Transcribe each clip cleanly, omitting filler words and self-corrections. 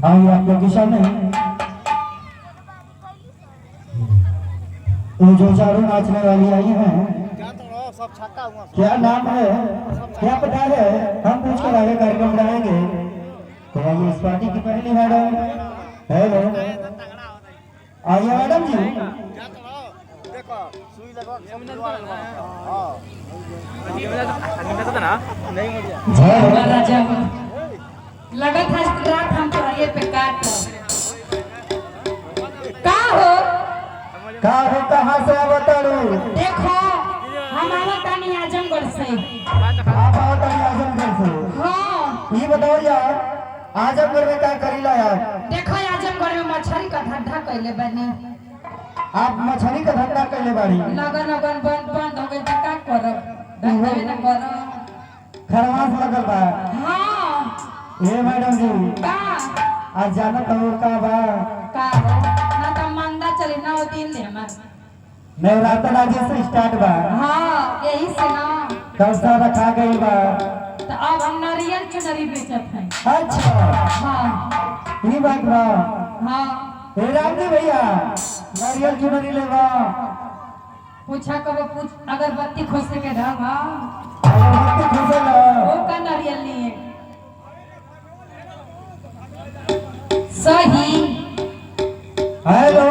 आइए आप लोग के सामने ये जो चारों नाचने वाली आई हैं, क्या नाम है, क्या पता है, हम पूछ कर आगे कार्यक्रम बनाएंगे। तो आइए इस पार्टी की पहली मैडम, हेलो आइए मैडम जी। लगा था रात हम तो ये पे काट का हो कहाँ से अवतरू? देखो हम आवतानी आजमगढ़ से। आप अवतरी आजमगढ़ से? हाँ ये बताओ यार, आजमगढ़ में क्या करीला यार? देखो आजमगढ़ में मछली का धंधा कैले बने। आप मछली का धंधा कैले बाड़ी? लगन लगन बंद हो गई तो का करब, धंधा भी न करब। खरवास लगल बा? हाँ ये मैडम जी का आज जाना तो का बा? का ना तो मंदा चली ना हो दिन ले हमार नवरात्र आज से स्टार्ट बा। हाँ यही से ना कलसा रखा गई बा। तो अब हम नारियल चुनरी बेचत हैं। अच्छा हाँ ये बात बा। हाँ हे राम जी भैया नारियल चुनरी ले बा। पूछा कब पूछ अगरबत्ती खोसे के ढंग अगरबत्ती खोसे ला। वो का नारियल लिए सही। हेलो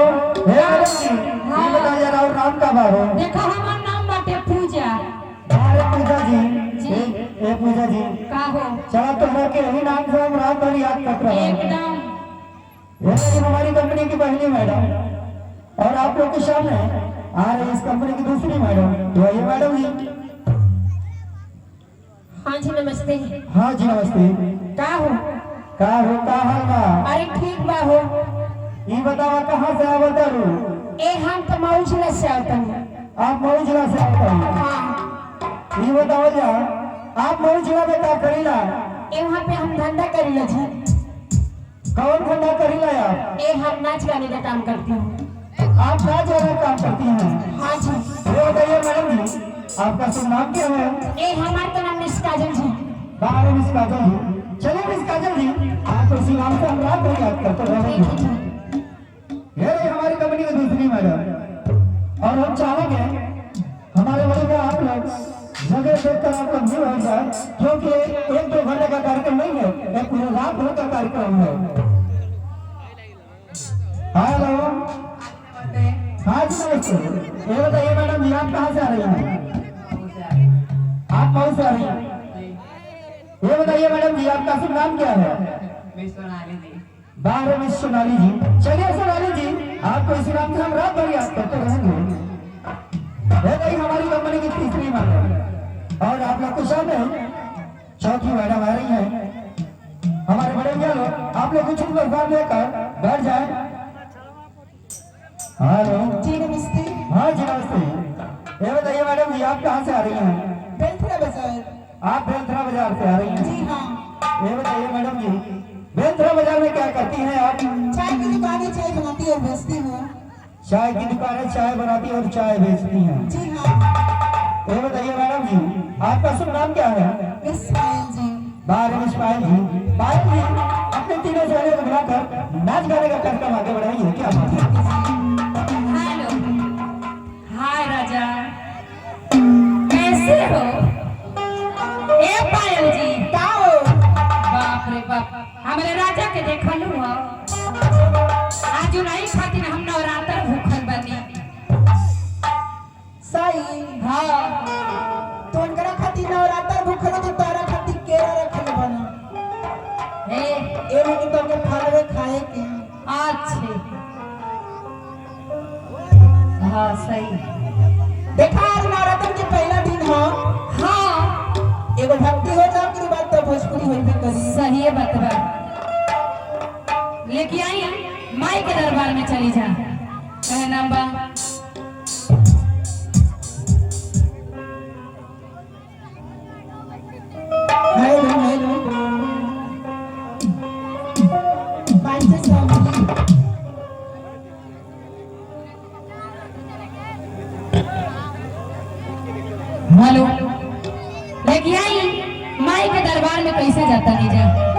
हे मैडम जी ये बताओ जरा और नाम का बाबू? देखो हमार नाम बाटे पूजा। अरे पूजा जी जी। ए पूजा जी का हो चला तुम्हारे के ही नाम से हम रात भर याद कर रहे हैं। एकदम ये हमारी कंपनी की पहली मैडम और आप लोग के सामने आ रही इस कंपनी की दूसरी मैडम। तो ये मैडम जी। हाँ जी नमस्ते। हाँ जी नमस्ते। का हो का हाल बा? अरे ठीक बा हो। ये बतावा कहाँ से आवतरू? ए हम तो मऊ जिला से आवता हूँ। आप मऊ जिला से आवतरू? हाँ ये बताओ जा आप मऊ जिला में क्या करीला? ए वहाँ पे हम धंधा करीला जी। कौन धंधा करीला यार? ए हम नाच गाने का काम करती हूँ। आप नाच वाला काम करती हैं? हाँ जी। ये बताइए मैडम जी आपका शुभ नाम क्या है? ए हमारा तो नाम मिस काजल जी। बाहर मिस काजल जी। चलिए मिस काजल जी आप तो इसी नाम से हम रात भर याद करते रहेंगे। ये रही हमारी कंपनी की दूसरी मैडम और हम चाहेंगे हमारे बड़े में आप लोग जगह देखकर आपको मिल हो जाए, क्योंकि एक दो घंटे का कार्यक्रम नहीं है, एक पूरे रात भर का कार्यक्रम है। हेलो हाँ जी नमस्ते। ये बताइए मैडम जी आप कहाँ से आ रही हैं? आप मऊ से आ रही हैं? ये बताइए मैडम जी आपका शुभ नाम क्या है? बाहर मिस सोनाली जी। चलिए सोनाली जी आपको इसी नाम से हम रात भर याद करते रहेंगे। ये हमारी कंपनी की तीसरी मैडम और आप लोग के सामने चौथी मैडम आ रही हैं। हमारे बड़े भैया लोग आप लोग कुछ प्रोग्राम लेकर बैठ जाए। हेलो जी नमस्ते। हाँ जी नमस्ते। ये बताइए मैडम जी आप कहाँ से आ रही हैं? बेलथरा बाजार। आप बेलथरा बाजार से आ रही हैं? जी हाँ। ये बताइए मैडम जी बेलथरा बाजार में क्या करती हैं आप? चाय की दुकान है, चाय बनाती और बेचती हूँ। चाय की दुकान है, चाय बनाती और चाय बेचती हैं? जी हाँ। ये बताइए मैडम जी आपका शुभ नाम क्या है? मिस पायल जी। बाहर मिस पायल जी। पायल जी अपने तीनों सहेलियों को बुलाकर नाच गाने का कार्यक्रम आगे बढ़ाइए। क्या बात है? हेलो हाय राजा कैसे हो? ए पायल जी का हो? बाप रे बाप हमारे राजा के देखलू हो। आज नहीं खातिर हम नवरात्र भूखल बनी। सही हाँ तो उनकरा खातिर नवरात्र भूखल तो तारा खातिर केरा रखल बना। ए लोग तो के फलवे खाए के। अच्छे हाँ सही। देखा आज नवरात्र के पहला दिन हो। हाँ एगो भक्ति हो जाओ की बात तो भोजपुरी होइबे करी। सही है बतवा लेके आई माई के दरबार में चली जा। कहे नाम बा हेलो हेलो हेलो लेके आई माई के दरबार में कैसे जाता नहीं जा।